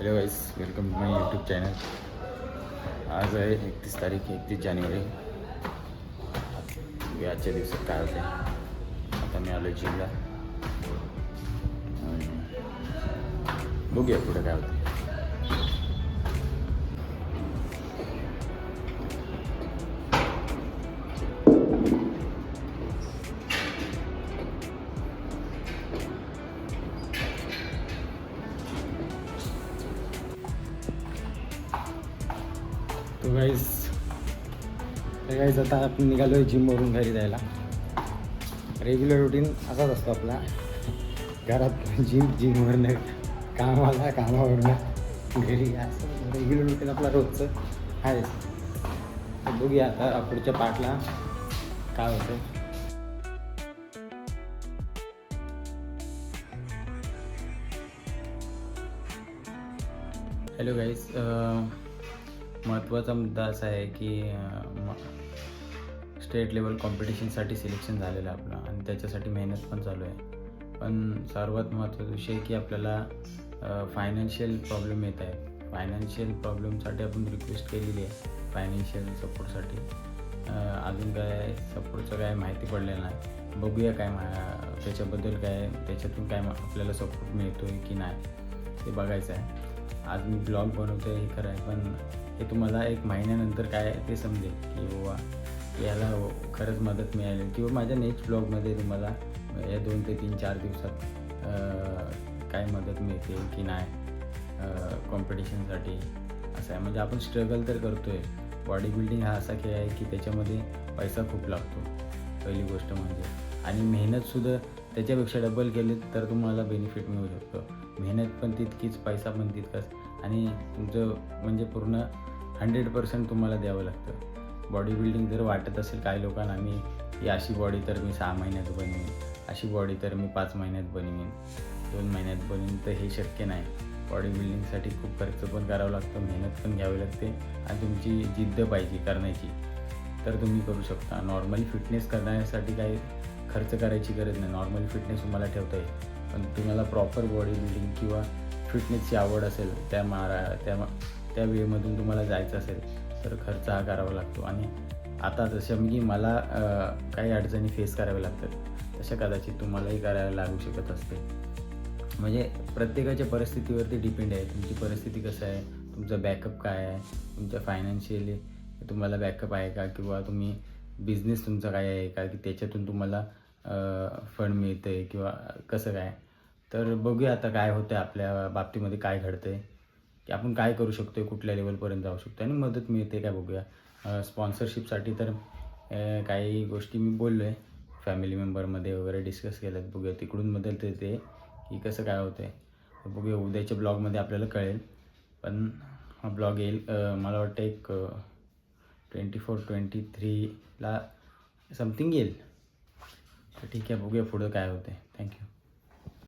Hello guys, welcome to my YouTube channel. आज आहे 31 जानेवारी. आजच्या दिवसात काय होते. आता मी आलो जिमला. बघूया पुढे काय होते. तो गाईज आता आपण निघालो आहे जिमवरून घरी जायला. रेग्युलर रुटीन असाच असतो आपला. घरात जिमवरनं कामावरनं घरी, असं रेग्युलर रुटीन आपला रोजचं आहे. बघूया आता पुढच्या पार्टला काय होतं. हॅलो गाईज, महत्त्वाचा मुद्दा असा आहे की स्टेट लेवल कॉम्पिटिशनसाठी सिलेक्शन झालेलं आहे आपलं, आणि त्याच्यासाठी मेहनत पण चालू आहे. पण सर्वात महत्त्वाचा विषय की आपल्याला फायनान्शियल प्रॉब्लेम येत आहे. फायनान्शियल प्रॉब्लेमसाठी आपण रिक्वेस्ट केलेली आहे फायनान्शियल सपोर्टसाठी. अजून काय सपोर्टचं काय माहिती पडलेलं नाही. बघूया काय त्याच्याबद्दल काय, त्याच्यातून काय आपल्याला सपोर्ट मिळतो आहे की नाही ते बघायचं आहे. आज मी ब्लॉग बनवतो आहे हे खरं आहे, पण हे तुम्हाला एक महिन्यानंतर काय ते समजेल की बाबा याला खरंच मदत मिळाली, किंवा माझ्या नेक्स्ट ब्लॉगमध्ये तुम्हाला या 2 ते 4 दिवसात काय मदत मिळते की नाही कॉम्पिटिशनसाठी. असं आहे. म्हणजे आपण स्ट्रगल तर करतो आहे. बॉडी बिल्डिंग हा असा खेळ आहे की त्याच्यामध्ये पैसा खूप लागतो पहिली गोष्ट म्हणजे, आणि मेहनतसुद्धा त्याच्यापेक्षा डबल केली तर तुम्हाला बेनिफिट मिळू शकतो. मेहनत पण तितकीच, पैसा पण तितकाच, आणि तुमचं म्हणजे पूर्ण 100% तुम्हाला द्यावं लागतं. बॉडी बिल्डिंग जर वाटत असेल काही लोकांना, ही अशी बॉडी तर मी 6 महिन्यात बनवीन, अशी बॉडी तर मी 5 महिन्यात बनवीन, 2 महिन्यात बनवीन, तर हे शक्य नाही. बॉडी बिल्डिंगसाठी खूप खर्च पण करावा लागतो, मेहनत पण घ्यावी लागते, आणि तुमची जिद्द पाहिजे करण्याची, तर तुम्ही करू शकता. नॉर्मली फिटनेस करण्यासाठी काही खर्च करायची गरज नाही. नॉर्मल फिटनेस तुम्हाला ठेवता येईल, पण तुम्हाला प्रॉपर बॉडी बिल्डिंग किंवा फिटनेसची आवड असेल, त्या वेळेमधून तुम्हाला जायचं असेल तर खर्च हा करावा लागतो. आणि आता जसं की मला काही अडचणी फेस कराव्या लागतात, तशा कदाचित तुम्हालाही करायला लागू शकत असते. म्हणजे प्रत्येकाच्या परिस्थितीवरती डिपेंड आहे. तुमची परिस्थिती कसं आहे, तुमचा बॅकअप काय आहे, तुमच्या फायनान्शियली तुम्हाला बॅकअप आहे का, किंवा तुम्ही बिझनेस तुमचा काय आहे का, की त्याच्यातून तुम्हाला फंड मिळतं आहे, किंवा कसं काय. तर बघूया आता काय होतं आहे, आपल्या बाबतीमध्ये काय घडतं आहे, की आपण काय करू शकतो आहे, कुठल्या लेवलपर्यंत जाऊ शकतो, आणि मदत मिळते काय बघूया. स्पॉन्सरशिपसाठी तर काही गोष्टी मी बोललो आहे, फॅमिली मेंबरमध्ये वगैरे डिस्कस केलं. बघूया तिकडून मदत येते की कसं काय होतं आहे. बघूया उद्याच्या ब्लॉगमध्ये आपल्याला कळेल. पण हा ब्लॉग येईल मला वाटतं एक 24-23ला समथिंग येईल. तर ठीक आहे, बघूया पुढं काय होतं आहे. थँक्यू.